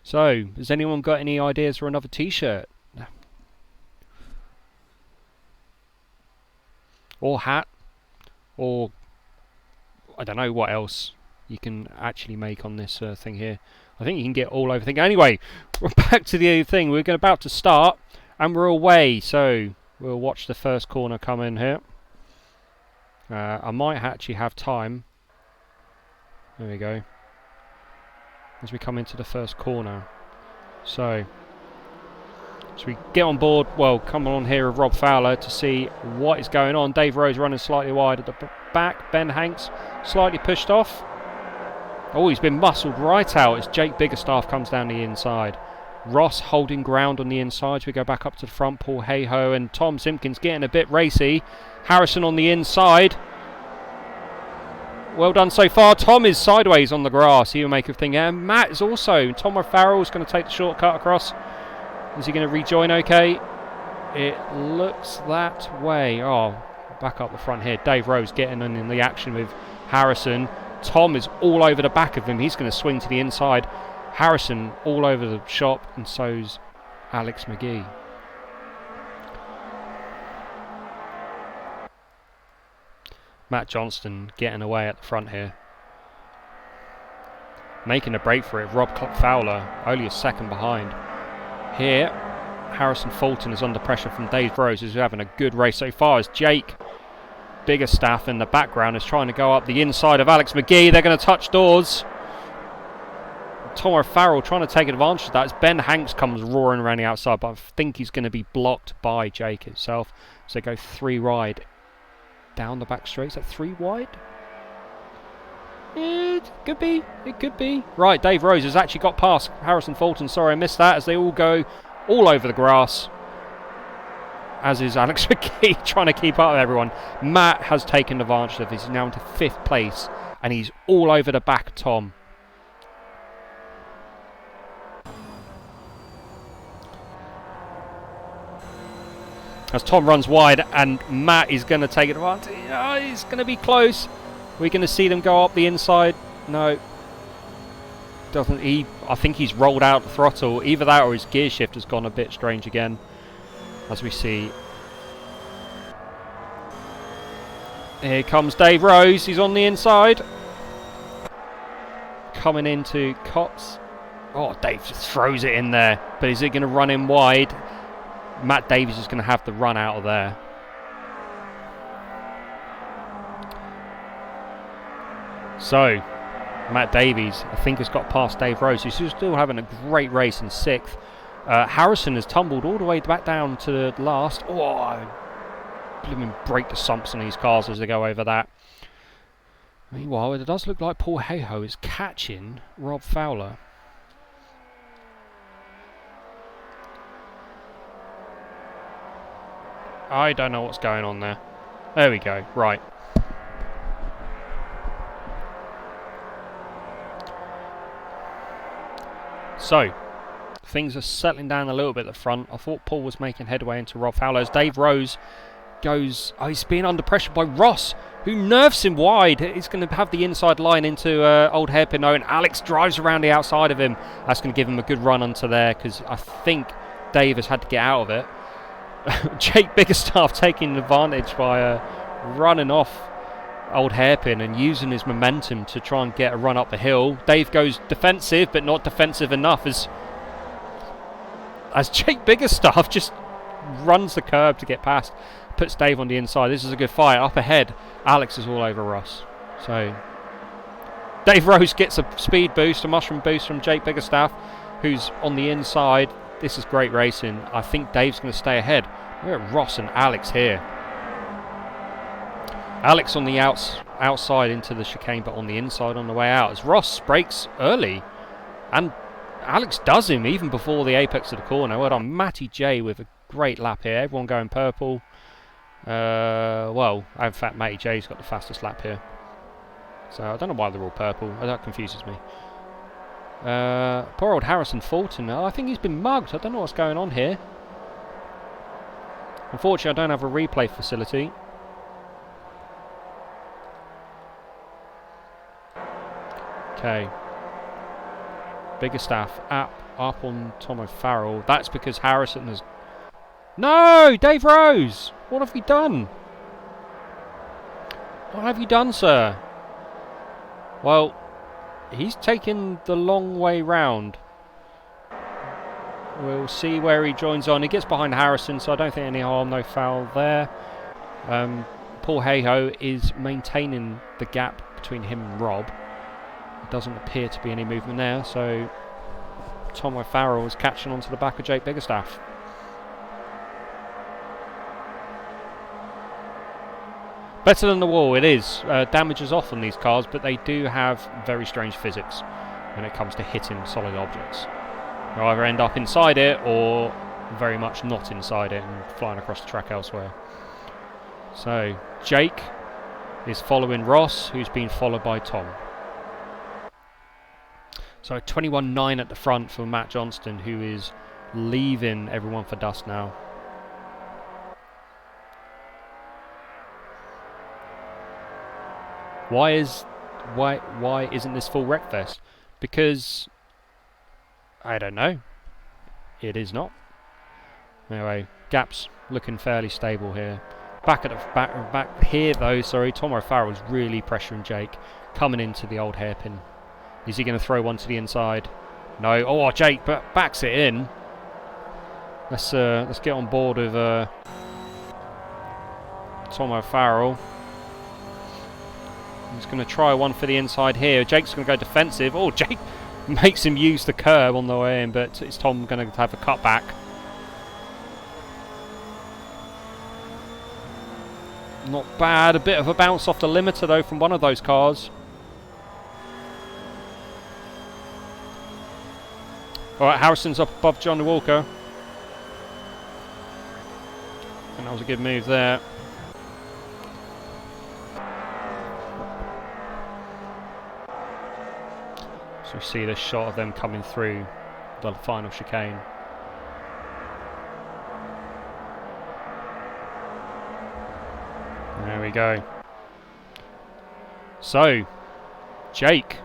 So, has anyone got any ideas for another t-shirt? Or hat? Or, I don't know what else you can actually make on this thing here. I think you can get all over things. Anyway, we're back to the thing. We're about to start, and we're away. So, we'll watch the first corner come in here. I might actually have time. There we go. As we come into the first corner. So we get on board, well, come on here with Rob Fowler to see what is going on. Dave Rose running slightly wide at the back. Ben Hanks slightly pushed off. Oh, he's been muscled right out as Jake Biggerstaff comes down the inside. Ross holding ground on the inside. So we go back up to the front. Paul Hayhoe and Tom Simpkins getting a bit racy. Harrison on the inside. Well done so far. Tom is sideways on the grass. He'll make a thing. And Matt is also. Tom O'Farrell is going to take the shortcut across. Is he going to rejoin okay? It looks that way. Oh, back up the front here. Dave Rose getting in the action with Harrison. Tom is all over the back of him. He's going to swing to the inside. Harrison all over the shop, and so's Alex McGee. Matt Johnston getting away at the front here. Making a break for it. Rob Fowler only a second behind. Here, Harrison Fulton is under pressure from Dave Rose, who's having a good race so far as Jake Biggerstaff in the background is trying to go up the inside of Alex McGee. They're going to touch doors. Tom O'Farrell trying to take advantage of that as Ben Hanks comes roaring around the outside, but I think he's going to be blocked by Jake itself. So they go 3 wide. Down the back straight. Is that 3 wide? It could be. It could be. Right, Dave Rose has actually got past Harrison Fulton. Sorry, I missed that as they all go all over the grass. As is Alex McGee trying to keep up with everyone. Matt has taken advantage of this. He's now into 5th place and he's all over the back of Tom. As Tom runs wide and Matt is going to take advantage. Oh, he's going to be close. We're going to see them go up the inside. No. Doesn't he? I think he's rolled out the throttle. Either that or his gear shift has gone a bit strange again. As we see. Here comes Dave Rose. He's on the inside. Coming into Cox. Oh, Dave just throws it in there. But is it going to run in wide? Matt Davies is going to have the run out of there. So, Matt Davies, I think, has got past Dave Rose. He's still having a great race in 6th. Harrison has tumbled all the way back down to the last. Oh, blooming break the sumps on these cars as they go over that. Meanwhile, it does look like Paul Hayhoe is catching Rob Fowler. I don't know what's going on there. There we go. Right. So, things are settling down a little bit at the front. I thought Paul was making headway into Rob Fowler as Dave Rose goes... Oh, he's being under pressure by Ross, who nerves him wide. He's going to have the inside line into Old Hairpin, and Alex drives around the outside of him. That's going to give him a good run onto there, because I think Dave has had to get out of it. Jake Biggerstaff taking advantage by running off Old Hairpin and using his momentum to try and get a run up the hill. Dave goes defensive, but not defensive enough as Jake Biggerstaff just runs the curb to get past, puts Dave on the inside. This is a good fight. Up ahead, Alex is all over Ross. So Dave Rose gets a speed boost, a mushroom boost from Jake Biggerstaff, who's on the inside. This is great racing. I think Dave's going to stay ahead. Look at Ross and Alex here. Alex on the outside into the chicane, but on the inside on the way out as Ross brakes early. And Alex does him even before the apex of the corner. Well done, Matty J with a great lap here. Everyone going purple. Well, in fact, Matty J's got the fastest lap here. So I don't know why they're all purple. That confuses me. Poor old Harrison Fulton. I think he's been mugged. I don't know what's going on here. Unfortunately, I don't have a replay facility. Okay. Biggerstaff up up on Tom O'Farrell. That's because Harrison has... No! Dave Rose! What have you done? What have you done, sir? Well, he's taken the long way round. We'll see where he joins on. He gets behind Harrison, so I don't think any harm, no foul there. Paul Hayhoe is maintaining the gap between him and Rob. There doesn't appear to be any movement there, so Tom O'Farrell is catching onto the back of Jake Biggerstaff. Better than the wall, it is. Damage is off on these cars, but they do have very strange physics when it comes to hitting solid objects. They'll either end up inside it or very much not inside it and flying across the track elsewhere. So Jake is following Ross, who's been followed by Tom. So 21.9 at the front for Matt Johnston, who is leaving everyone for dust now. Why isn't this full Wreckfest? Because I don't know. It is not. Anyway, gap's looking fairly stable here. Back here though, sorry, Tom O'Farrell is really pressuring Jake, coming into the old hairpin. Is he going to throw one to the inside? No. Oh, Jake backs it in. Let's get on board with Tom O'Farrell. He's going to try one for the inside here. Jake's going to go defensive. Oh, Jake makes him use the curb on the way in, but is Tom going to have a cutback? Not bad. A bit of a bounce off the limiter though from one of those cars. Alright, Harrison's up above Johnny Walker. And that was a good move there. So we see this shot of them coming through the final chicane. There we go. So, Jake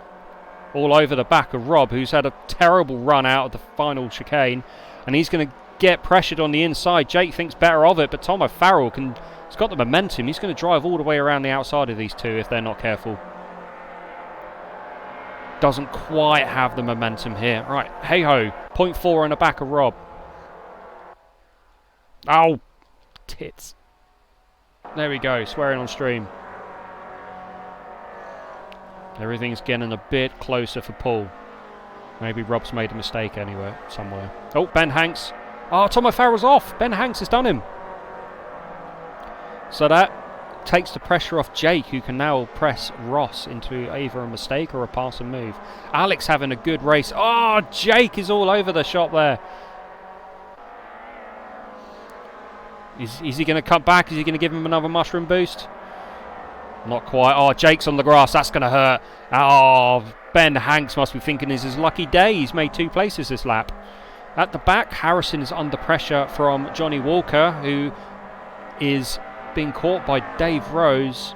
all over the back of Rob, who's had a terrible run out of the final chicane, and he's going to get pressured on the inside. Jake thinks better of it, but Tom O'Farrell has got the momentum. He's going to drive all the way around the outside of these two if they're not careful. Doesn't quite have the momentum here. Right, hey-ho, 0.4 on the back of Rob. Oh, tits. There we go, swearing on stream. Everything's getting a bit closer for Paul. Maybe Rob's made a mistake anywhere, somewhere. Oh, Ben Hanks. Oh, Tom O'Farrell's off. Ben Hanks has done him. So that takes the pressure off Jake, who can now press Ross into either a mistake or a pass and move. Alex having a good race. Oh, Jake is all over the shop there. Is he going to cut back? Is he going to give him another mushroom boost? Not quite. Oh, Jake's on the grass. That's going to hurt. Oh, Ben Hanks must be thinking this is his lucky day. He's made 2 places this lap. At the back, Harrison is under pressure from Johnny Walker, who is being caught by Dave Rose,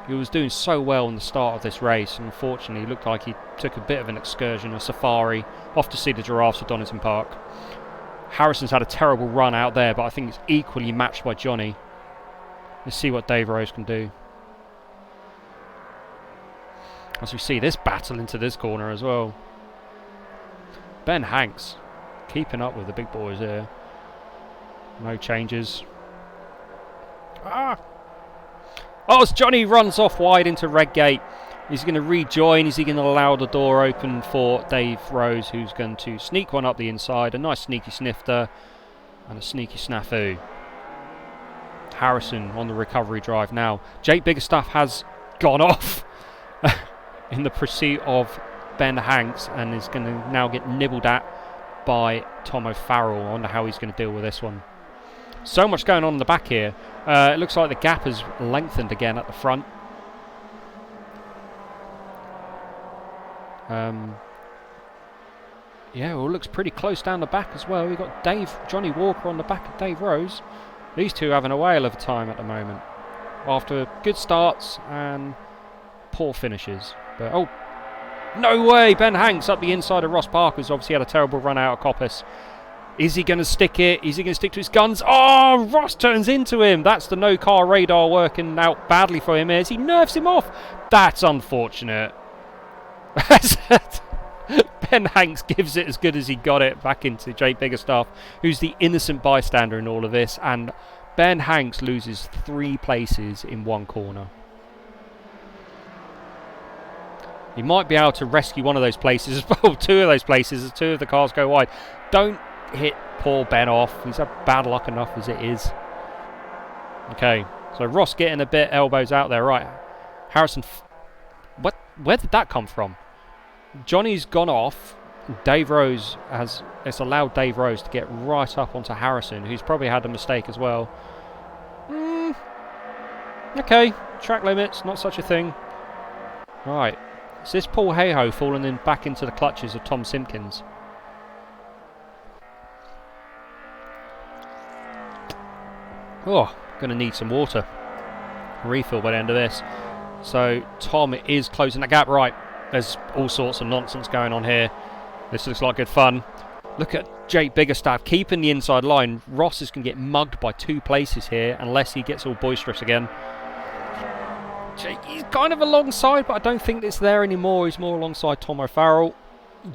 who was doing so well in the start of this race. And unfortunately, it looked like he took a bit of an excursion, a safari, off to see the giraffes at Donington Park. Harrison's had a terrible run out there, but I think it's equally matched by Johnny. Let's see what Dave Rose can do. As we see this battle into this corner as well. Ben Hanks keeping up with the big boys here. No changes. Ah! Oh, as Johnny runs off wide into Redgate. Is he going to rejoin? Is he going to allow the door open for Dave Rose, who's going to sneak one up the inside? A nice sneaky snifter and a sneaky snafu. Harrison on the recovery drive now. Jake Biggerstaff has gone off in the pursuit of Ben Hanks and is going to now get nibbled at by Tom O'Farrell. I wonder how he's going to deal with this one. So much going on in the back here. It looks like the gap has lengthened again at the front. Yeah, well, it looks pretty close down the back as well. We've got Johnny Walker on the back of Dave Rose. These two having a whale of a time at the moment. After good starts and poor finishes. But, oh, No way! Ben Hanks up the inside of Ross Parker, who's obviously had a terrible run out of Coppice. Is he going to stick it? Is he going to stick to his guns? Oh, Ross turns into him. That's the no-car radar working out badly for him as he nerfs him off. That's unfortunate. Ben Hanks gives it as good as he got it back into Jake Biggerstaff, who's the innocent bystander in all of this. And Ben Hanks loses 3 places in one corner. He might be able to rescue one of those places as well, 2 of those places as 2 of the cars go wide. Don't hit poor Ben off. He's had bad luck enough as it is. Okay, so Ross getting a bit elbows out there. Right, Harrison. What? Where did that come from? Johnny's gone off. Dave Rose has. It's allowed Dave Rose to get right up onto Harrison, who's probably had a mistake as well. Okay, track limits, not such a thing. Right, is this Paul Hayhoe falling in back into the clutches of Tom Simpkins? Oh, going to need some water. Refill by the end of this. So Tom is closing that gap. Right, there's all sorts of nonsense going on here. This looks like good fun. Look at Jake Biggerstaff keeping the inside line. Ross is going to get mugged by 2 places here unless he gets all boisterous again. Jake, he's kind of alongside, but I don't think it's there anymore. He's more alongside Tom O'Farrell.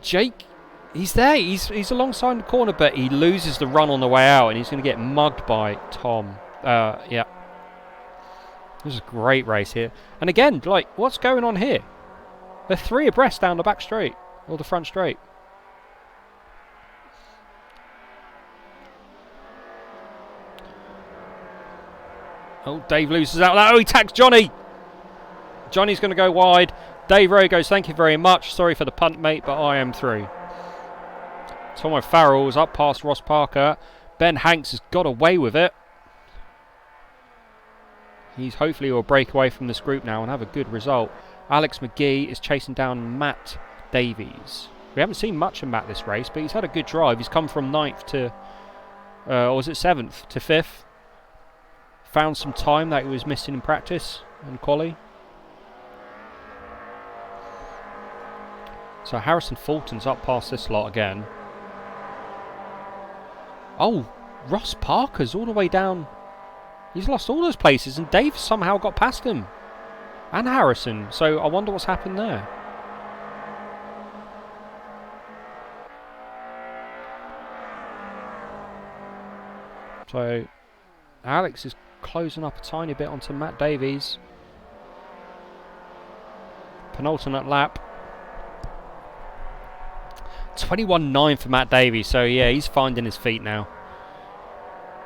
Jake, he's there. He's alongside the corner, but he loses the run on the way out, and he's going to get mugged by Tom. Yeah. This is a great race here. And again, like, what's going on here? They're 3 abreast down the back straight, or the front straight. Oh, Dave loses out. Oh, he tags Johnny. Johnny's going to go wide. Dave Rowe goes, thank you very much. Sorry for the punt, mate, but I am through. Tom O'Farrell is up past Ross Parker. Ben Hanks has got away with it. He's hopefully will break away from this group now and have a good result. Alex McGee is chasing down Matt Davies. We haven't seen much of Matt this race, but he's had a good drive. He's come from 9th to, or was it 7th to 5th. Found some time that he was missing in practice and quali. So Harrison Fulton's up past this lot again. Oh, Ross Parker's all the way down. He's lost all those places and Dave somehow got past him. And Harrison. So I wonder what's happened there. So Alex is closing up a tiny bit onto Matt Davies. Penultimate lap. 21.9 for Matt Davies, so yeah, he's finding his feet now.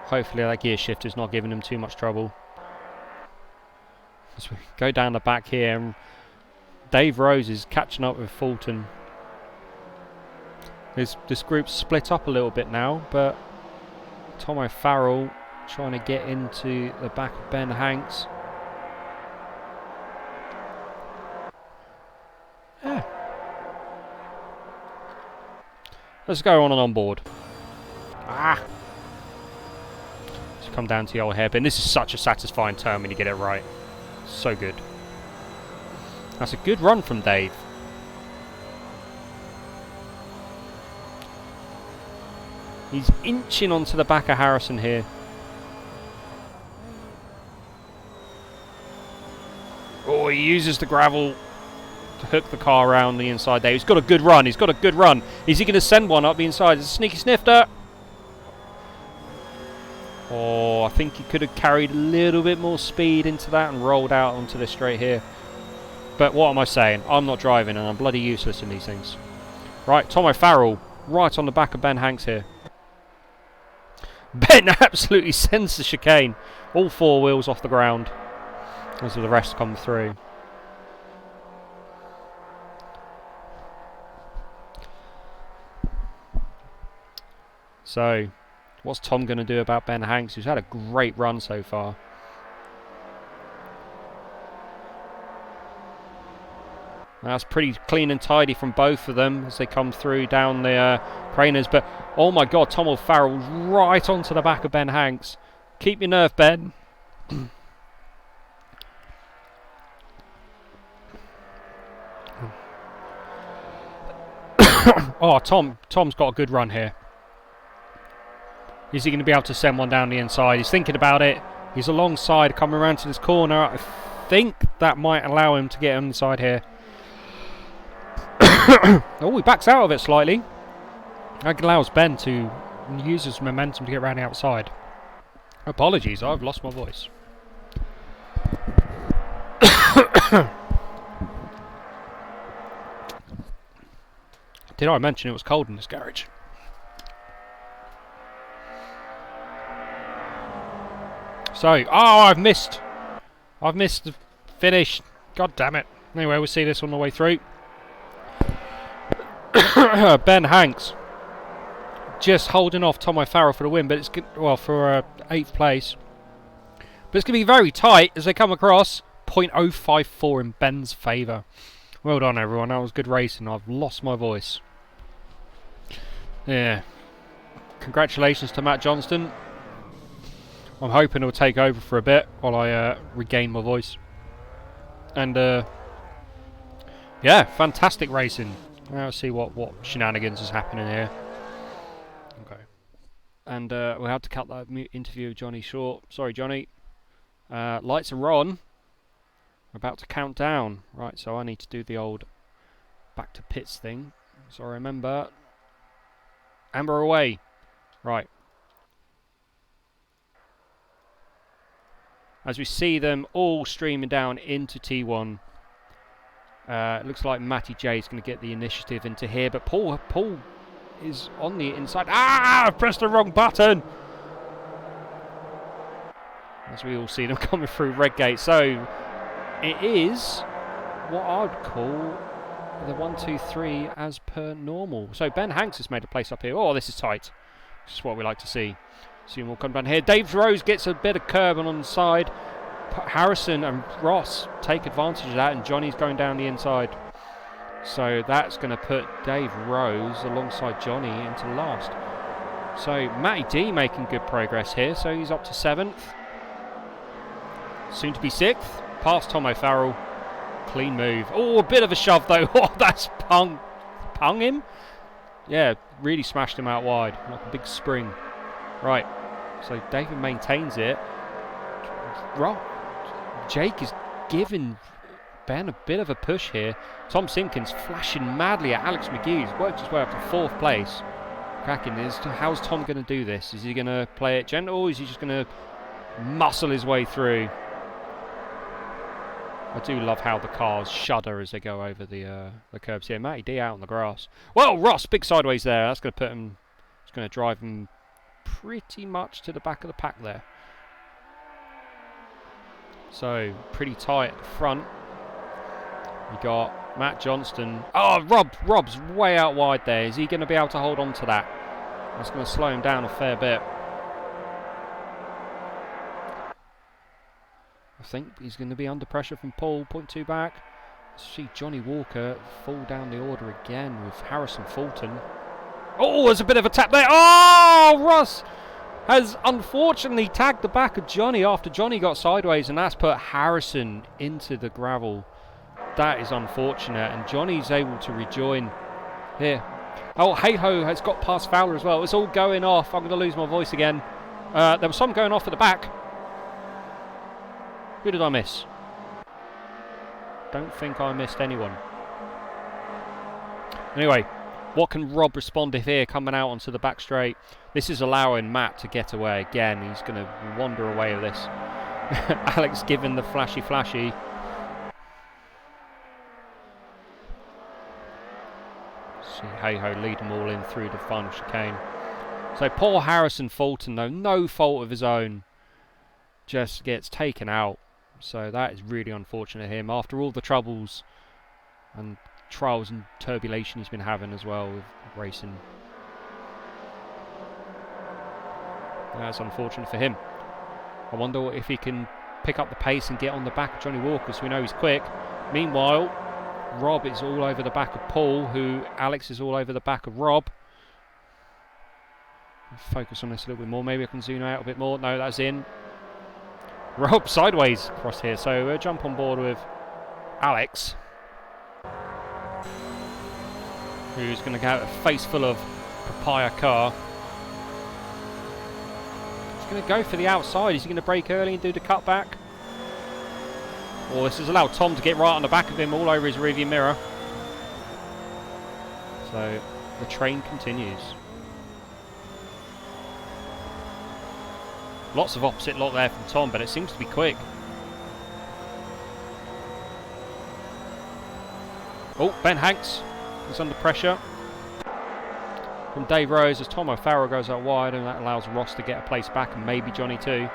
Hopefully that gear shift is not giving him too much trouble. As we go down the back here, and Dave Rose is catching up with Fulton. This group's split up a little bit now, but Tom O'Farrell trying to get into the back of Ben Hanks. Yeah. Let's go on board. Ah! Just come down to the old hairpin. This is such a satisfying turn when you get it right. So good. That's a good run from Dave. He's inching onto the back of Harrison here. Oh, he uses the gravel to hook the car around the inside there. He's got a good run. He's got a good run. Is he going to send one up the inside? It's a sneaky snifter. Oh, I think he could have carried a little bit more speed into that and rolled out onto this straight here. But what am I saying? I'm not driving and I'm bloody useless in these things. Right, Tom O'Farrell right on the back of Ben Hanks here. Ben absolutely sends the chicane. All 4 wheels off the ground as the rest come through. So, what's Tom going to do about Ben Hanks, who's had a great run so far? That's pretty clean and tidy from both of them as they come through down the craners. But, oh my God, Tom O'Farrell right onto the back of Ben Hanks. Keep your nerve, Ben. Oh, Tom's got a good run here. Is he going to be able to send one down the inside? He's thinking about it. He's alongside, coming around to this corner. I think that might allow him to get inside here. Oh, he backs out of it slightly. That allows Ben to use his momentum to get around the outside. Apologies, I've lost my voice. Did I mention it was cold in this garage? So, I've missed the finish. God damn it. Anyway, we'll see this on the way through. Ben Hanks just holding off Tom O'Farrell for the win, but it's good, well, for 8th place. But it's going to be very tight as they come across. 0.054 in Ben's favour. Well done, everyone. That was good racing. I've lost my voice. Yeah. Congratulations to Matt Johnston. I'm hoping he'll take over for a bit while I regain my voice. And yeah, fantastic racing. Now let's see what shenanigans is happening here. Okay. And we had to cut that interview with Johnny short. Sorry, Johnny. Lights are on. We're about to count down. Right, so I need to do the old back to pits thing. So I remember. Amber away. Right. As we see them all streaming down into T1. It looks like Matty J is going to get the initiative into here, but Paul is on the inside. I pressed the wrong button! As we all see them coming through Redgate. So, it is what I'd call the 1, 2, 3 as per normal. So, Ben Hanks has made a place up here. Oh, this is tight. This is what we like to see. Soon we'll come down here. Dave Rose gets a bit of curb on the side. Harrison and Ross take advantage of that, and Johnny's going down the inside. So that's going to put Dave Rose alongside Johnny into last. So Matty D making good progress here. So he's up to 7th. Soon to be 6th. Past Tom O'Farrell. Clean move. Oh, a bit of a shove though. Oh, that's pung him? Yeah, really smashed him out wide. Like a big spring. Right. So David maintains it. Jake is giving Ben a bit of a push here. Tom Simpkins flashing madly at Alex McGee. He's worked his way up to 4th place. Cracking is, how's Tom going to do this? Is he going to play it gentle, or is he just going to muscle his way through? I do love how the cars shudder as they go over the curbs here. Matty D out on the grass. Well, Ross, big sideways there. That's going to put him. It's going to drive him pretty much to the back of the pack there. So, pretty tight at the front. We got Matt Johnston. Oh, Rob's way out wide there. Is he going to be able to hold on to that? That's going to slow him down a fair bit. I think he's going to be under pressure from Paul. 0.2 back. See Johnny Walker fall down the order again with Harrison Fulton. Oh, there's a bit of a tap there. Oh, Ross has unfortunately tagged the back of Johnny after Johnny got sideways, and that's put Harrison into the gravel. That is unfortunate, and Johnny's able to rejoin here. Oh, Hey-Ho has got past Fowler as well. It's all going off. I'm going to lose my voice again. There was some going off at the back. Who did I miss? Don't think I missed anyone. Anyway, what can Rob respond if here coming out onto the back straight? This is allowing Matt to get away again. He's going to wander away with this. Alex giving the flashy. See Hey-Ho lead them all in through the final chicane. So poor Harrison Fulton, though, no fault of his own, just gets taken out. So that is really unfortunate of him after all the troubles and trials and turbulation he's been having as well with racing. That's unfortunate for him. I wonder if he can pick up the pace and get on the back of Johnny Walker, so we know he's quick. Meanwhile, Rob is all over the back of Paul, Alex is all over the back of Rob. Focus on this a little bit more. Maybe I can zoom out a bit more. No, that's in. Rob sideways across here, so we'll jump on board with Alex. who's going to get a face full of papaya car. He's going to go for the outside. Is he going to brake early and do the cutback? Or this has allowed Tom to get right on the back of him, all over his rearview mirror. So the train continues. Lots of opposite lock there from Tom, but it seems to be quick. Oh, Ben Hanks is under pressure from Dave Rose as Tom O'Farrell goes out wide, and that allows Ross to get a place back, and maybe Johnny too.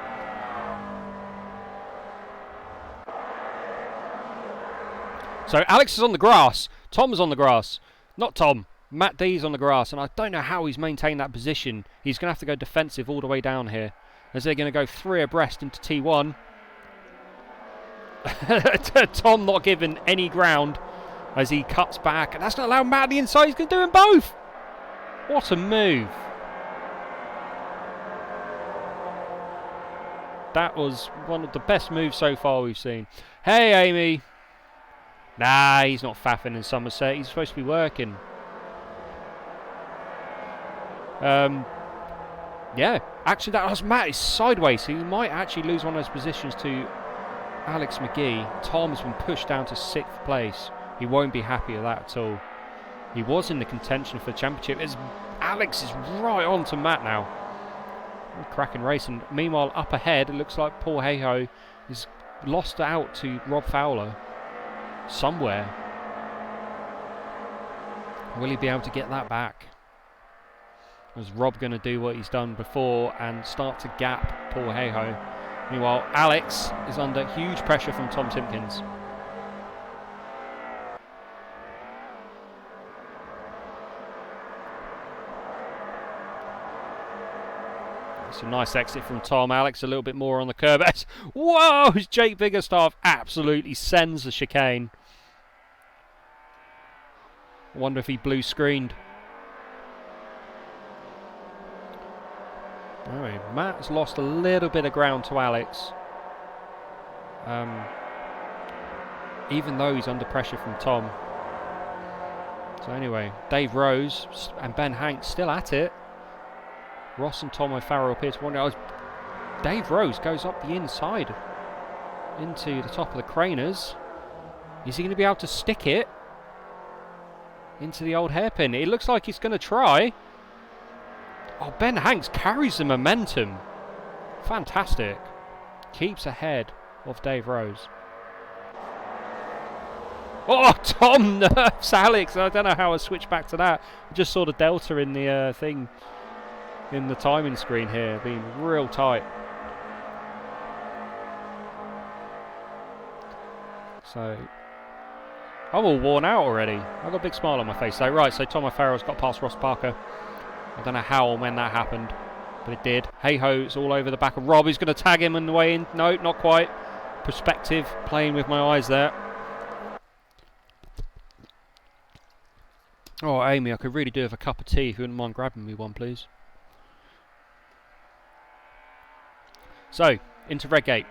So Alex is on the grass, Tom is on the grass. Not Tom, Matt D's on the grass, and I don't know how he's maintained that position. He's going to have to go defensive all the way down here, as they're going to go 3 abreast into T1. Tom not given any ground as he cuts back, and that's going to allow Matt the inside. He's going to do them both. What a move. That was one of the best moves so far we've seen. Hey, Amy. Nah, he's not faffing in Somerset. He's supposed to be working. Yeah, actually that was Matt is sideways, so he might actually lose one of those positions to Alex McGee. Tom's been pushed down to 6th place. He won't be happy with that at all. He was in the contention for the championship. Alex is right on to Matt now. Cracking race, and meanwhile up ahead it looks like Paul Hayhoe is lost out to Rob Fowler somewhere. Will he be able to get that back? Is Rob going to do what he's done before and start to gap Paul Hayhoe? Meanwhile, Alex is under huge pressure from Tom Simpkins. It's a nice exit from Tom. Alex a little bit more on the curb. Whoa! Jake Biggerstaff absolutely sends the chicane. I wonder if he blue screened. Anyway, Matt has lost a little bit of ground to Alex. Even though he's under pressure from Tom. So anyway, Dave Rose and Ben Hanks still at it. Ross and Tom O'Farrell appear to wander. Dave Rose goes up the inside into the top of the Craners. Is he going to be able to stick it into the old hairpin? It looks like he's going to try. Oh, Ben Hanks carries the momentum. Fantastic. Keeps ahead of Dave Rose. Oh, Tom nerfs Alex. I don't know how I switched back to that. I just saw the delta in the thing, in the timing screen here, being real tight. So, I'm all worn out already. I've got a big smile on my face. So, right, so Tom O'Farrell's got past Ross Parker. I don't know how or when that happened, but it did. Hey-ho, all over the back of Rob. He's going to tag him on the way in. No, not quite. Perspective, playing with my eyes there. Oh, Amy, I could really do with a cup of tea if you wouldn't mind grabbing me one, please. So, into Redgate.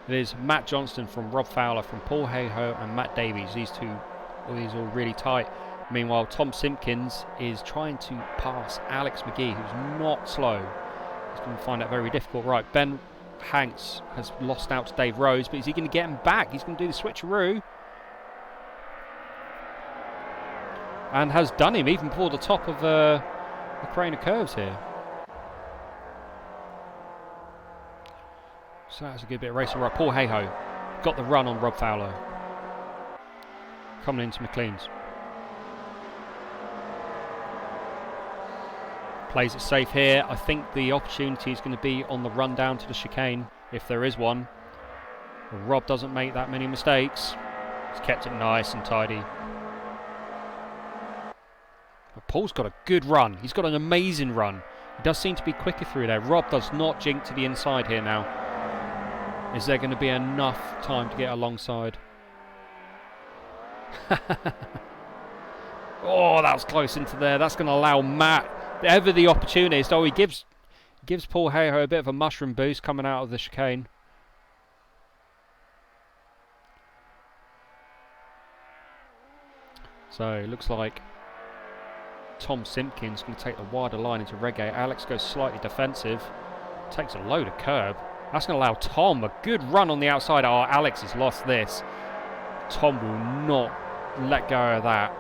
It is Matt Johnston from Rob Fowler, from Paul Hayhoe and Matt Davies. These all really tight. Meanwhile, Tom Simpkins is trying to pass Alex McGee, who's not slow. He's going to find that very difficult. Right, Ben Hanks has lost out to Dave Rose, but is he going to get him back? He's going to do the switcheroo. And has done him even before the top of the crane of curves here. So that's a good bit of racing. Right, Paul Hayhoe got the run on Rob Fowler. Coming into McLean's. Plays it safe here. I think the opportunity is going to be on the run down to the chicane, if there is one. Rob doesn't make that many mistakes. He's kept it nice and tidy. But Paul's got a good run. He's got an amazing run. He does seem to be quicker through there. Rob does not jink to the inside here now. Is there going to be enough time to get alongside? Oh, that was close into there. That's going to allow Matt, ever the opportunist. Oh, he gives Paul Hayhoe a bit of a mushroom boost coming out of the chicane. So it looks like Tom Simpkins going to take the wider line into Reggae. Alex goes slightly defensive. Takes a load of curb. That's going to allow Tom a good run on the outside. Oh, Alex has lost this. Tom will not let go of that.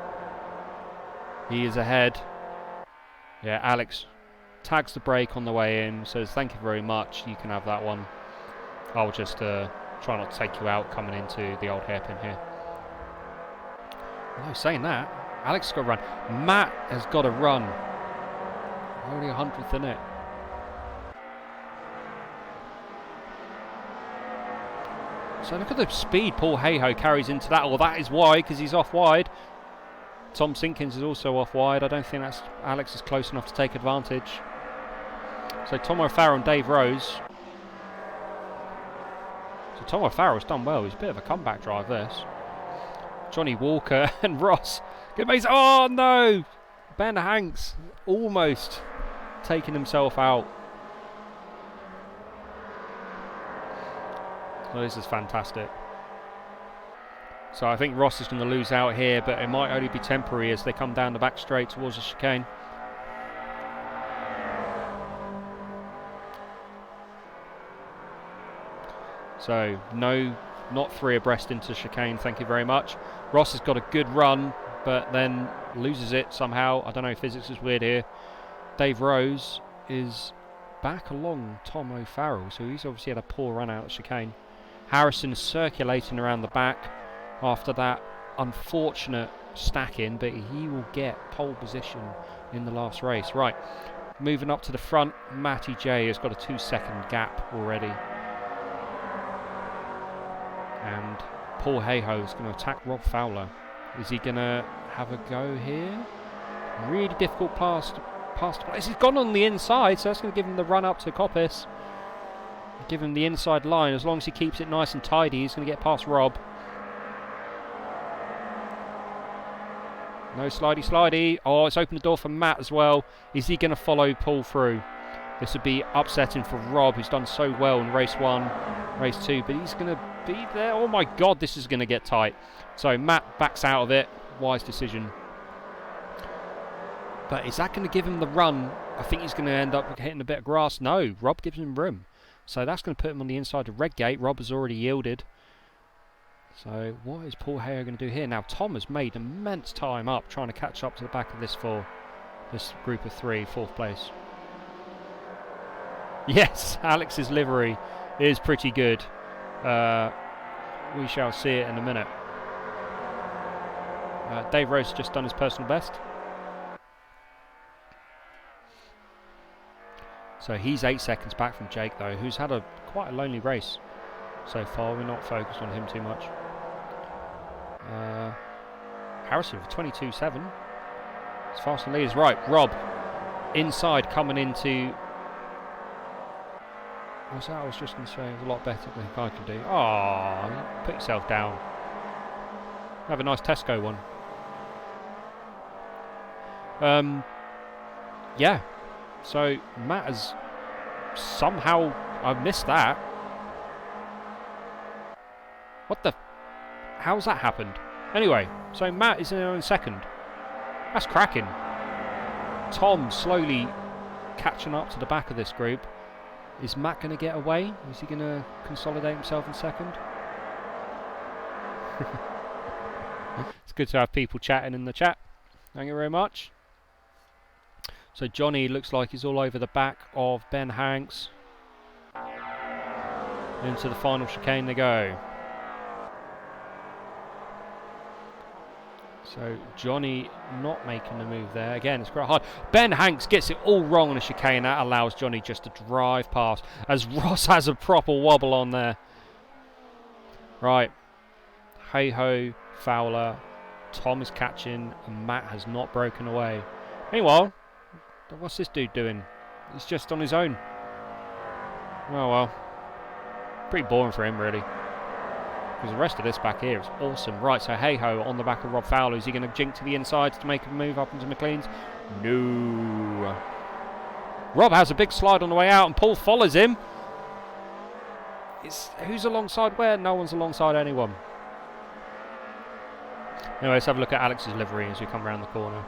He is ahead. Yeah, Alex tags the brake on the way in. Says, thank you very much. You can have that one. I'll just try not to take you out coming into the old hairpin here. No, saying that, Alex has got to run. Matt has got to run. Only 100th in it. So look at the speed Paul Hayhoe carries into that. Well, that is wide because he's off wide. Tom Simpkins is also off wide. I don't think that's Alex is close enough to take advantage. So Tom O'Farrell and Dave Rose. So Tom O'Farrell's done well. He's a bit of a comeback drive this. Johnny Walker and Ross. Good mates. Oh no! Ben Hanks almost taking himself out. So this is fantastic. So I think Ross is going to lose out here, but it might only be temporary as they come down the back straight towards the chicane. So no, not 3 abreast into chicane, thank you very much. Ross has got a good run, but then loses it somehow. I don't know, physics is weird here. Dave Rose is back along Tom O'Farrell, so he's obviously had a poor run out of chicane. Harrison is circulating around the back after that unfortunate stacking, but he will get pole position in the last race. Right, moving up to the front, Matty J has got a 2-second gap already. And Paul Hayhoe is going to attack Rob Fowler. Is he going to have a go here? Really difficult pass to place. He's gone on the inside, so that's going to give him the run up to Coppice. Give him the inside line. As long as he keeps it nice and tidy, he's going to get past Rob. No slidey. Oh, it's opened the door for Matt as well. Is he going to follow Paul through? This would be upsetting for Rob, who's done so well in race 1, race 2, but he's going to be there. Oh my God, this is going to get tight. So Matt backs out of it. Wise decision. But is that going to give him the run? I think he's going to end up hitting a bit of grass. No, Rob gives him room. So that's going to put him on the inside of Redgate. Rob has already yielded. So what is Paul Hayhoe going to do here? Now Tom has made immense time up trying to catch up to the back of this group of 3, 4th place. Yes, Alex's livery is pretty good. We shall see it in a minute. Dave Rose has just done his personal best. So he's 8 seconds back from Jake though, who's had quite a lonely race so far. We're not focused on him too much. Harrison for 22.7. It's fast and leaders. Right, Rob inside coming into... What's that? I was just going to say it was a lot better than I could do. Oh, put yourself down. Have a nice Tesco one. Yeah. So Matt has somehow... I've missed that. What the... How's that happened? Anyway, so Matt is in 2nd. That's cracking. Tom slowly catching up to the back of this group. Is Matt going to get away? Is he going to consolidate himself in 2nd? It's good to have people chatting in the chat. Thank you very much. So Johnny looks like he's all over the back of Ben Hanks. Into the final chicane they go. So Johnny not making the move there. Again, it's quite hard. Ben Hanks gets it all wrong on a chicane. That allows Johnny just to drive past. As Ross has a proper wobble on there. Right. Hayhoe, Fowler. Tom is catching. And Matt has not broken away. Meanwhile, what's this dude doing? He's just on his own. Oh well. Pretty boring for him, really. Because the rest of this back here is awesome. Right, so Hayhoe on the back of Rob Fowler. Is he going to jink to the inside to make a move up into McLean's? No. Rob has a big slide on the way out and Paul follows him. Who's alongside where? No one's alongside anyone. Anyway, let's have a look at Alex's livery as we come around the corner.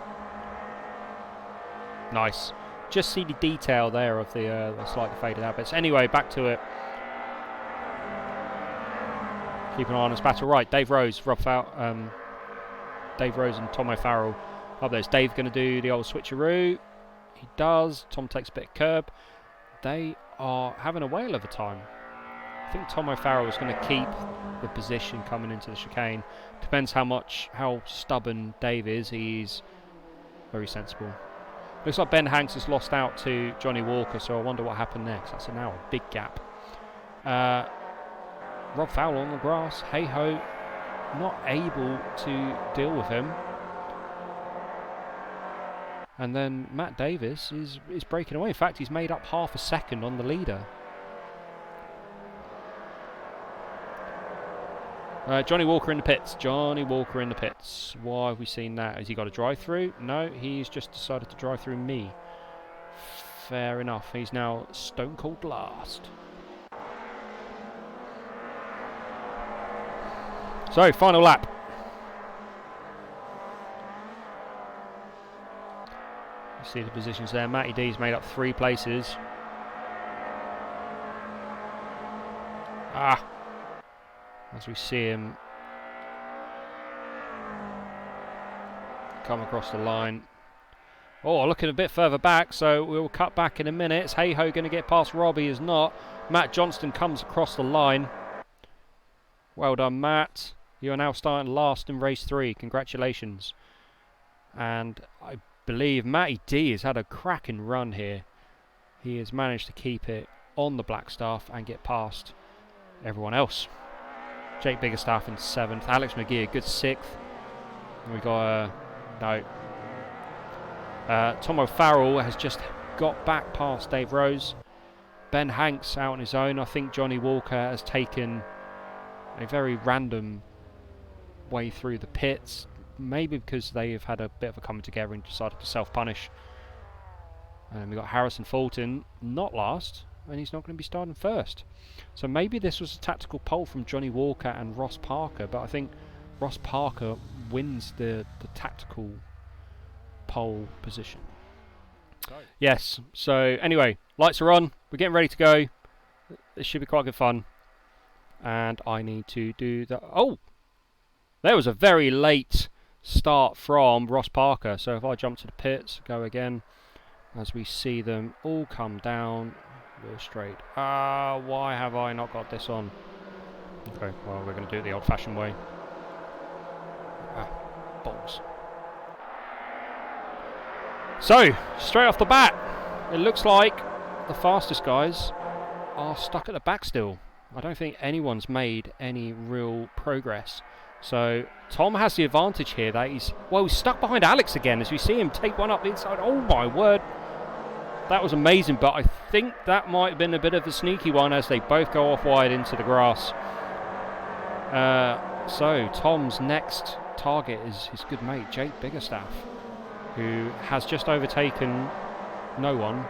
Nice. Just see the detail there of the slightly faded out bits. Anyway, back to it. Keep an eye on this battle. Right, Dave Rose, Dave Rose and Tom O'Farrell. Up there's Dave going to do the old switcheroo. He does. Tom takes a bit of curb. They are having a whale of a time. I think Tom O'Farrell is going to keep the position coming into the chicane. Depends how stubborn Dave is. He's very sensible. Looks like Ben Hanks has lost out to Johnny Walker, so I wonder what happened next. That's now a big gap. Rob Fowler on the grass. Hey-ho, not able to deal with him. And then Matt Davis is breaking away. In fact, he's made up half a second on the leader. Johnny Walker in the pits. Johnny Walker in the pits. Why have we seen that? Has he got a drive-through? No, he's just decided to drive through me. Fair enough. He's now stone cold last. So, final lap. You see the positions there. Matty D's made up 3 places. As we see him come across the line. Oh, looking a bit further back, so we'll cut back in a minute. It's Hey-ho going to get past Robbie, is not. Matt Johnston comes across the line. Well done, Matt. You are now starting last in race 3. Congratulations. And I believe Matty D has had a cracking run here. He has managed to keep it on the Blackstaff and get past everyone else. Jake Biggerstaff in 7th. Alex McGee a good 6th. We got Tom O'Farrell has just got back past Dave Rose. Ben Hanks out on his own. I think Johnny Walker has taken a very random way through the pits, maybe because they have had a bit of a coming together and decided to self-punish. And we got Harrison Fulton not last, and he's not going to be starting first. So maybe this was a tactical pole from Johnny Walker and Ross Parker, but I think Ross Parker wins the tactical pole position. Yes, so anyway, lights are on, we're getting ready to go. This should be quite good fun. And I need to do the... Oh! There was a very late start from Ross Parker. So if I jump to the pits, go again, as we see them all come down. Real straight. Why have I not got this on? Okay, well, we're going to do it the old-fashioned way. Balls. So, straight off the bat, it looks like the fastest guys are stuck at the back still. I don't think anyone's made any real progress. So Tom has the advantage here that he's stuck behind Alex again as we see him take one up the inside. Oh my word. That was amazing, but I think that might have been a bit of a sneaky one as they both go off wide into the grass. So Tom's next target is his good mate Jake Biggerstaff, who has just overtaken no one,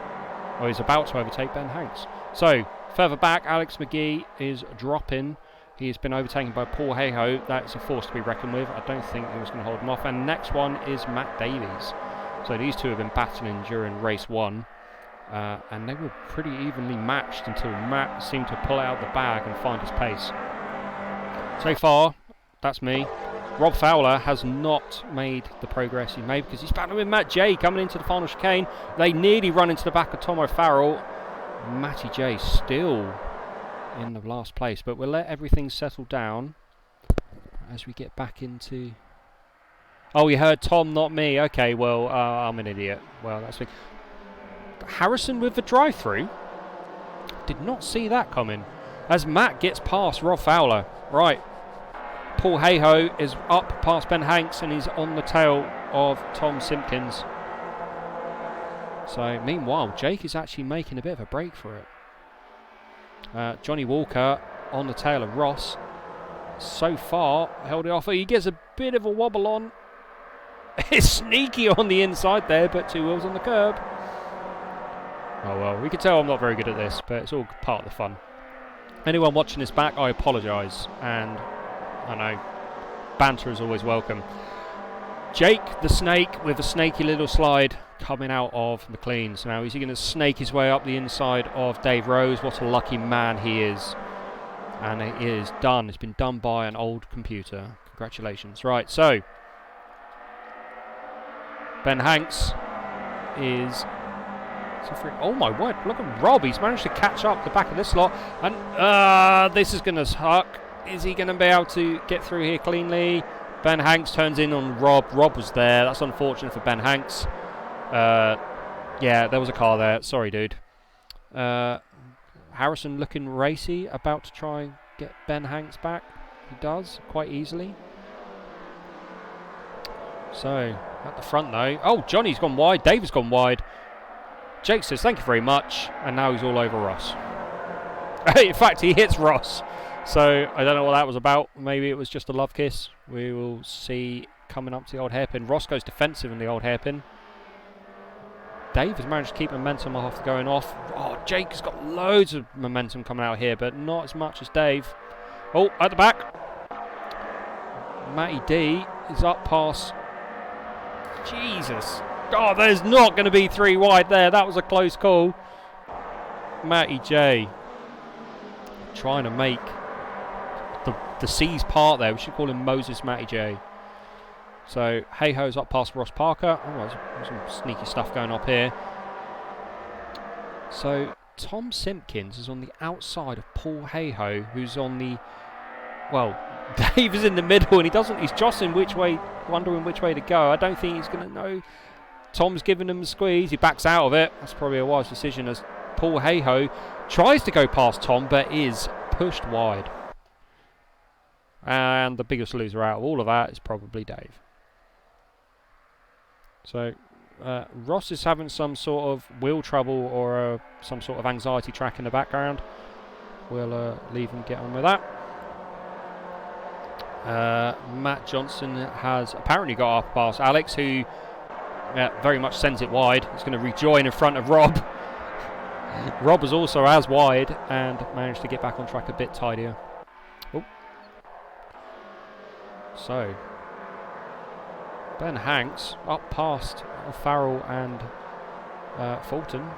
or is about to overtake Ben Hanks. So further back, Alex McGee is dropping. He has been overtaken by Paul Hey-ho. That's a force to be reckoned with. I don't think he was going to hold him off. And next one is Matt Davies. So these two have been battling during race 1. And they were pretty evenly matched until Matt seemed to pull out the bag and find his pace. So far, that's me. Rob Fowler has not made the progress he made because he's battling with Matt J coming into the final chicane. They nearly run into the back of Tom O'Farrell. Matty J still in the last place, but we'll let everything settle down as we get back into... Oh, you heard Tom, not me. Okay, well, I'm an idiot. Well, that's big. Harrison with the drive-through. Did not see that coming. As Matt gets past Rob Fowler. Right. Paul Hey-ho is up past Ben Hanks and he's on the tail of Tom Simpkins. So, meanwhile, Jake is actually making a bit of a break for it. Johnny Walker on the tail of Ross. So far, held it off. He gets a bit of a wobble on. It's sneaky on the inside there, but 2 wheels on the curb. Oh well, we can tell I'm not very good at this, but it's all part of the fun. Anyone watching this back, I apologise. And I know, banter is always welcome. Jake the Snake with a snaky little slide coming out of McLean's. Now, is he going to snake his way up the inside of Dave Rose? What a lucky man he is. And it is done. It's been done by an old computer. Congratulations. Right, so Ben Hanks is... Oh my word, look at Rob. He's managed to catch up the back of this lot. And this is going to suck. Is he going to be able to get through here cleanly? Ben Hanks turns in on Rob. Rob was there. That's unfortunate for Ben Hanks. Yeah, there was a car there. Sorry, dude. Harrison looking racy, about to try and get Ben Hanks back. He does, quite easily. So, at the front though. Oh, Johnny's gone wide. Dave's gone wide. Jake says, thank you very much. And now he's all over Ross. In fact, he hits Ross. So, I don't know what that was about. Maybe it was just a love kiss. We will see coming up to the old hairpin. Ross goes defensive in the old hairpin. Dave has managed to keep momentum off going off. Oh, Jake has got loads of momentum coming out here, but not as much as Dave. Oh, at the back. Matty D is up past... Jesus. Oh, there's not going to be 3 wide there. That was a close call. Matty J trying to make the C's part there. We should call him Moses Matty J. So, Hayhoe's up past Ross Parker. Oh, there's some sneaky stuff going up here. So, Tom Simpkins is on the outside of Paul Hayhoe, who's on the... Well, Dave is in the middle and he's jostling which way, wondering which way to go. I don't think he's going to know. Tom's giving him a squeeze. He backs out of it. That's probably a wise decision as Paul Hayhoe tries to go past Tom, but is pushed wide. And the biggest loser out of all of that is probably Dave. So, Ross is having some sort of wheel trouble or some sort of anxiety track in the background. We'll leave him get on with that. Matt Johnson has apparently got up past Alex, who very much sends it wide. He's going to rejoin in front of Rob. Rob was also as wide and managed to get back on track a bit tidier. Oh. So, Ben Hanks up past Farrell and Fulton.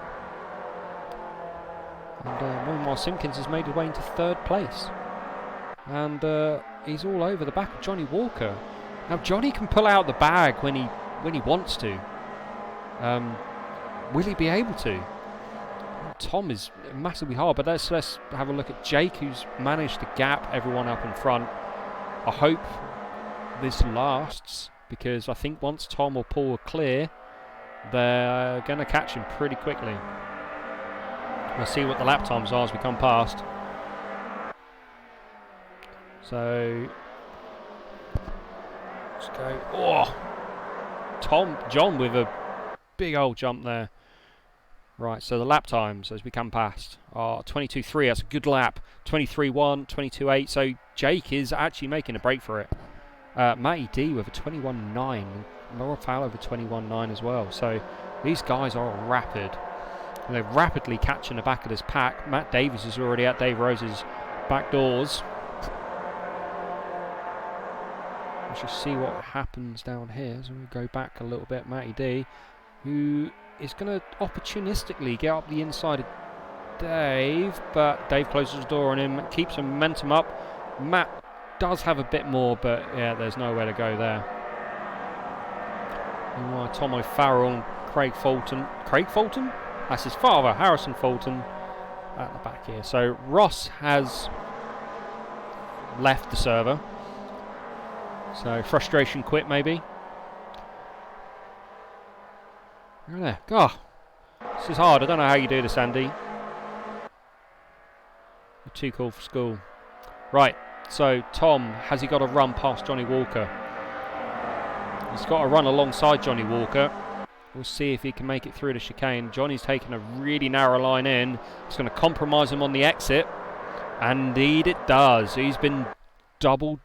And meanwhile, Simpkins has made his way into 3rd place. And he's all over the back of Johnny Walker. Now, Johnny can pull out the bag when he wants to. Will he be able to? Tom is massively hard, but let's have a look at Jake, who's managed to gap everyone up in front. I hope this lasts, because I think once Tom or Paul are clear, they're going to catch him pretty quickly. We'll see what the lap times are as we come past. So, let's go. Oh! John with a big old jump there. Right, so the lap times as we come past are 22.3, that's a good lap. 23.1, 22.8, so Jake is actually making a break for it. Matty D with a 21.9, and Laura Fowler with a 21.9 as well. So these guys are rapid. And they're rapidly catching the back of this pack. Matt Davies is already at Dave Rose's back doors. Let's just see what happens down here. So we go back a little bit. Matty D, who is going to opportunistically get up the inside of Dave, but Dave closes the door on him, keeps some momentum up. Matt does have a bit more, but yeah, there's nowhere to go there. Meanwhile, Tom O'Farrell and Craig Fulton. Craig Fulton? That's his father, Harrison Fulton, at the back here. So Ross has left the server. So frustration quit, maybe. Look at there. God, this is hard. I don't know how you do this, Andy. You're too cool for school. Right, so Tom, has he got to run past Johnny Walker? He's got to run alongside Johnny Walker. We'll see if he can make it through the chicane. Johnny's taking a really narrow line in. It's going to compromise him on the exit. And indeed it does. He's been double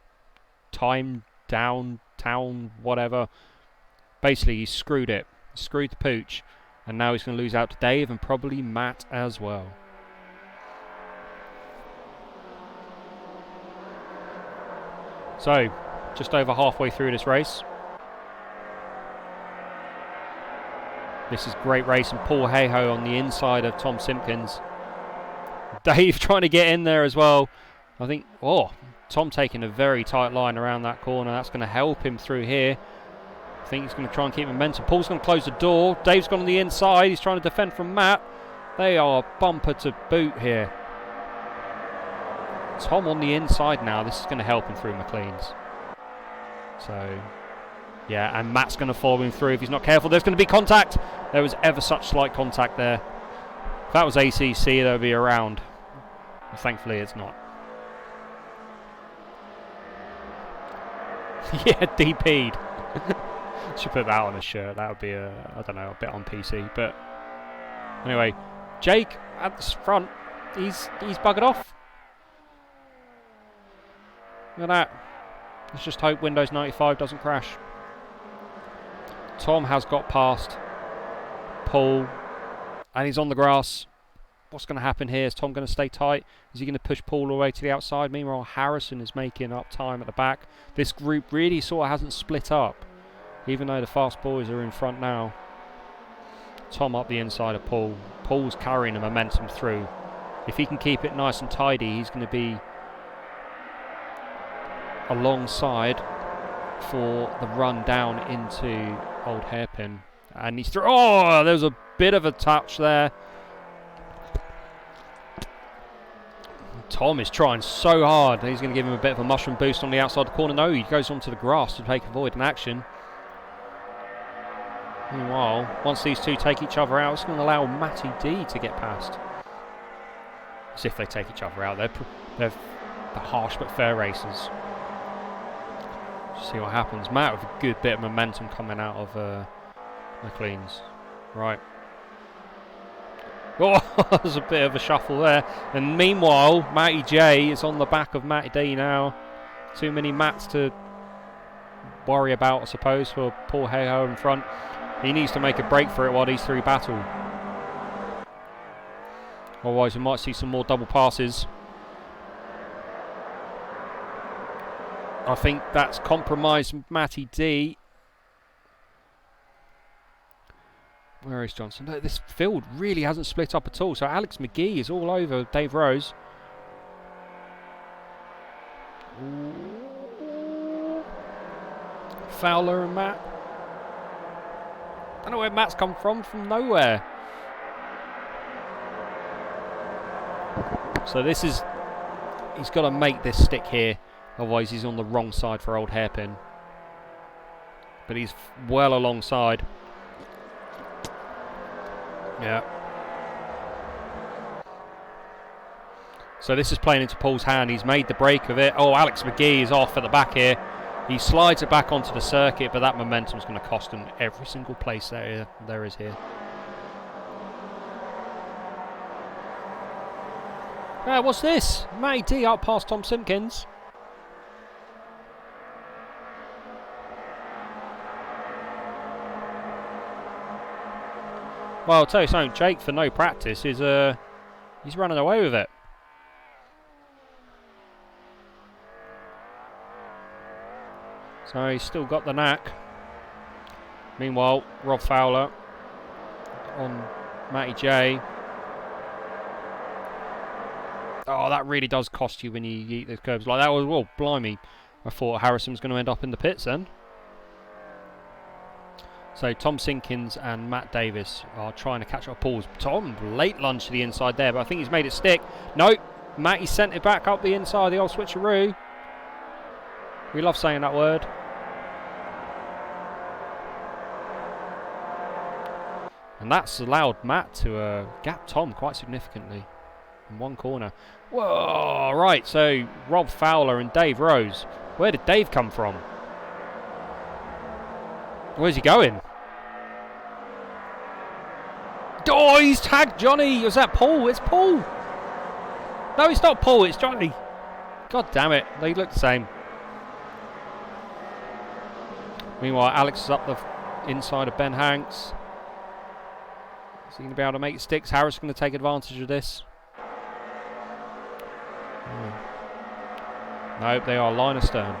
timed down, town, whatever. Basically, he's screwed it. Screwed the pooch. And now he's going to lose out to Dave and probably Matt as well. So, just over halfway through this race. This is great racing. Paul Hayhoe on the inside of Tom Simpkins. Dave trying to get in there as well. I think, Tom taking a very tight line around that corner. That's going to help him through here. I think he's going to try and keep momentum. Paul's going to close the door. Dave's gone on the inside. He's trying to defend from Matt. They are bumper to boot here. Tom on the inside now. This is going to help him through McLean's. So, yeah, and Matt's going to follow him through if he's not careful. There's going to be contact. There was ever such slight contact there. If that was ACC, there would be a round. Well, thankfully, it's not. Yeah, DP'd. Should put that on a shirt. That would be I don't know, a bit on PC. But anyway, Jake at the front. He's buggered off. Look at that. Let's just hope Windows 95 doesn't crash. Tom has got past Paul, and he's on the grass. What's going to happen here? Is Tom going to stay tight? Is he going to push Paul all the way to the outside? Meanwhile, Harrison is making up time at the back. This group really sort of hasn't split up, even though the fast boys are in front now. Tom up the inside of Paul. Paul's carrying the momentum through. If he can keep it nice and tidy, he's going to be alongside for the run down into Old Hairpin. And he's through. Oh, there's a bit of a touch there. Tom is trying so hard. He's going to give him a bit of a mushroom boost on the outside the corner. No, he goes onto the grass to avoid an action. Meanwhile, once these two take each other out, it's going to allow Matty D to get past. As if they take each other out. They're the harsh but fair racers. See what happens. Matt with a good bit of momentum coming out of McLean's. Right. Oh, there's a bit of a shuffle there. And meanwhile, Matty J is on the back of Matty D now. Too many Matts to worry about, I suppose, for Paul Hayhoe in front. He needs to make a break for it while these three battle. Otherwise, we might see some more double passes. I think that's compromised Matty D. Where is Johnson? No, this field really hasn't split up at all. So Alex McGee is all over Dave Rose. Ooh. Fowler and Matt. Don't know where Matt's come from nowhere. So this is, he's got to make this stick here. Otherwise he's on the wrong side for Old Hairpin. But he's well alongside. Yeah. So this is playing into Paul's hand. He's made the break of it. Oh, Alex McGee is off at the back here. He slides it back onto the circuit, but that momentum is going to cost him every single place there is here. What's this? Matty D out past Tom Simpkins. Well, I'll tell you something, Jake, for no practice, is he's running away with it. So he's still got the knack. Meanwhile, Rob Fowler on Matty J. Oh, that really does cost you when you eat those curbs like that. Well, blimey. I thought Harrison was going to end up in the pits then. So Tom Simpkins and Matt Davis are trying to catch up Paul's. Tom, late lunge to the inside there, but I think he's made it stick. Nope, Matty sent it back up the inside, the old switcheroo. We love saying that word. And that's allowed Matt to gap Tom quite significantly in one corner. Whoa, right, so Rob Fowler and Dave Rose. Where did Dave come from? Where's he going? Oh, he's tagged Johnny. Was that Paul? It's Paul. No, it's not Paul. It's Johnny. God damn it. They look the same. Meanwhile, Alex is up the inside of Ben Hanks. Is he going to be able to make it sticks? Harris is going to take advantage of this. No, they are line astern.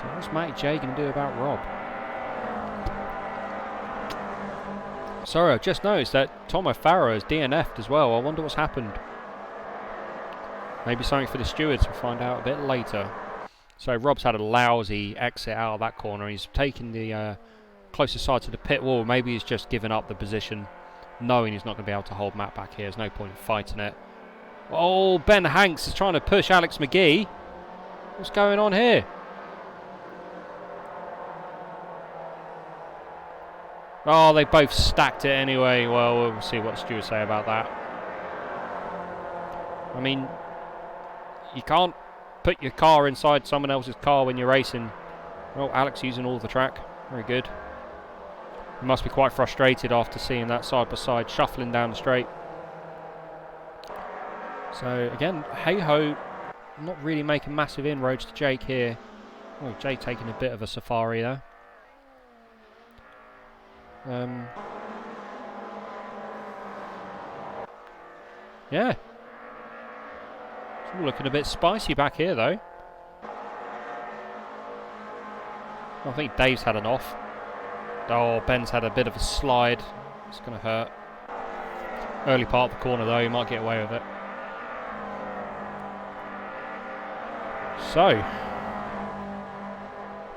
So what's Matty J going to do about Rob? Sorry, I've just noticed that Tom O'Farrow has DNF'd as well. I wonder what's happened. Maybe something for the stewards. We'll find out a bit later. So Rob's had a lousy exit out of that corner. He's taken the closer side to the pit wall. Maybe he's just given up the position, knowing he's not going to be able to hold Matt back here. There's no point in fighting it. Oh, Ben Hanks is trying to push Alex McGee. What's going on here? Oh, they both stacked it anyway. Well, we'll see what the stewards say about that. I mean, you can't put your car inside someone else's car when you're racing. Well, Alex using all the track. Very good. He must be quite frustrated after seeing that side-by-side shuffling down the straight. So, again, hey-ho, not really making massive inroads to Jake here. Oh, Jake taking a bit of a safari there. Yeah. It's all looking a bit spicy back here, though. I think Dave's had an off. Oh, Ben's had a bit of a slide. It's going to hurt. Early part of the corner, though. He might get away with it. So,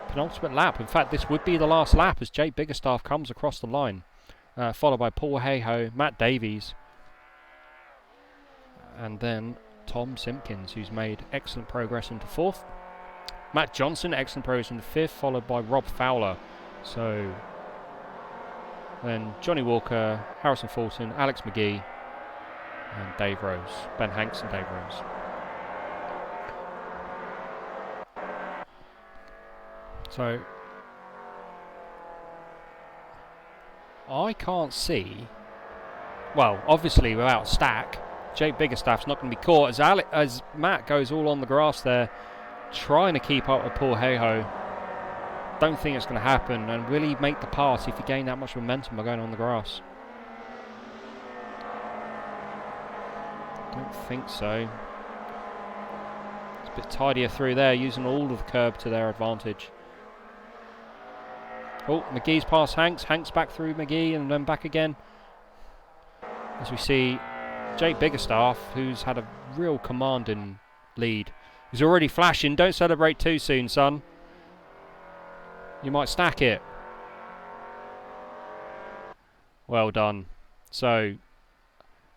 penultimate lap. In fact, this would be the last lap as Jake Biggerstaff comes across the line. Followed by Paul Hayhoe, Matt Davies, and then Tom Simpkins, who's made excellent progress into 4th. Matt Johnson, excellent progress into 5th, followed by Rob Fowler. So, then Johnny Walker, Harrison Fulton, Alex McGee, and Dave Rose. Ben Hanks and Dave Rose. So, I can't see. Well, obviously without stack, Jake Biggerstaff's not going to be caught as Matt goes all on the grass there, trying to keep up with Paul Hayhoe. Don't think it's going to happen. And will he make the pass if he gained that much momentum by going on the grass? Don't think so. It's a bit tidier through there, using all of the curb to their advantage. Oh, McGee's past Hanks. Hanks back through McGee and then back again. As we see Jake Biggerstaff, who's had a real commanding lead. He's already flashing. Don't celebrate too soon, son. You might stack it. Well done. So,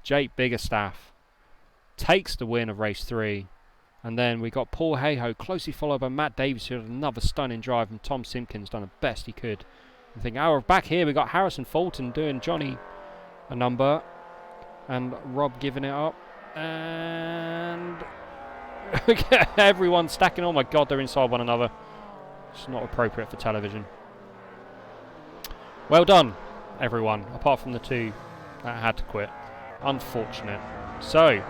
Jake Biggerstaff takes the win of race 3. And then we got Paul Hayhoe closely followed by Matt Davies, who had another stunning drive, and Tom Simpkins done the best he could. I think back here we got Harrison Fulton doing Johnny a number, and Rob giving it up, and everyone stacking. Oh my God, they're inside one another. It's not appropriate for television. Well done, everyone, apart from the 2 that had to quit. Unfortunate. So,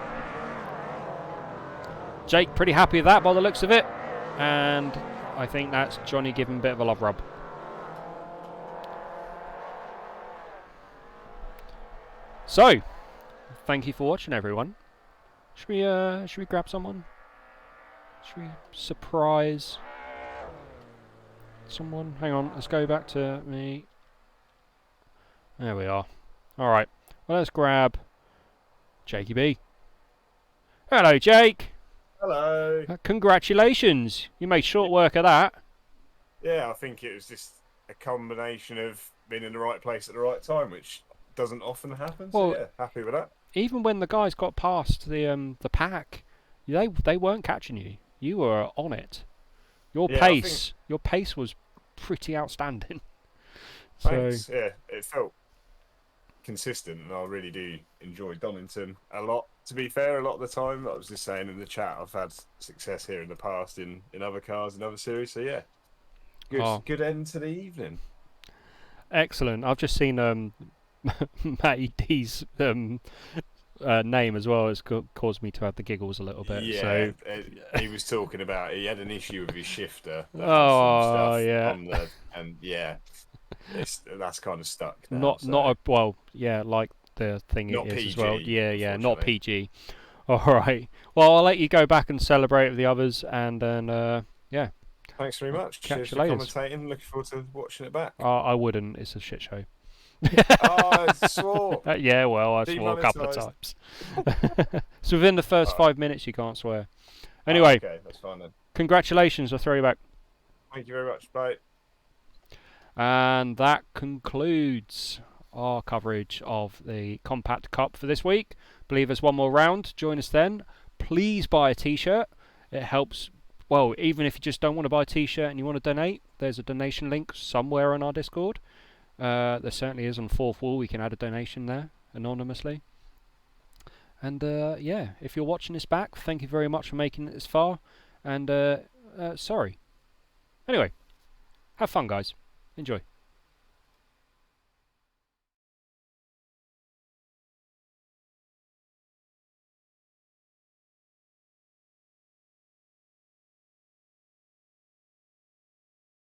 Jake pretty happy with that by the looks of it, and I think that's Johnny giving a bit of a love rub. So, thank you for watching, everyone. Should we grab someone? Should we surprise someone? Hang on, let's go back to me. There we are. All right. Well, let's grab Jakey B. Hello, Jake. Hello. Congratulations. You made short work of that. Yeah, I think it was just a combination of being in the right place at the right time, which doesn't often happen. So yeah, happy with that. Even when the guys got past the pack, they weren't catching you. You were on it. Your pace was pretty outstanding. Thanks. So, yeah, it felt consistent, and I really do enjoy Donington a lot. To be fair, a lot of the time, I was just saying in the chat, I've had success here in the past in other cars and other series. So yeah, good end to the evening. Excellent. I've just seen Matty D's name as well. It's caused me to have the giggles a little bit. Yeah, so. He was talking about he had an issue with his shifter. Oh yeah, and yeah, that's kind of stuck. Now, like the thing not it is PG, as well. Yeah, not PG. All right. Well, I'll let you go back and celebrate with the others, and then yeah, Thanks very much. Catch Cheers you for later. commentating. Looking forward to watching it back. I wouldn't. It's a shit show. Oh, I swore. Yeah, well, I swore a couple of Demonetised. times. So within the first Alright. 5 minutes, you can't swear. Anyway, Okay, that's fine then. congratulations. I'll throw you back. Thank you very much. Bye. And that concludes our coverage of the Compact Cup for this week. Believe there's one more round. Join us then. Please buy a t-shirt. It helps. Well, even if you just don't want to buy a t-shirt and you want to donate, there's a donation link somewhere on our Discord. There certainly is on Fourth Wall. We can add a donation there anonymously. And yeah, if you're watching this back, thank you very much for making it this far. And sorry. Anyway, have fun, guys. Enjoy.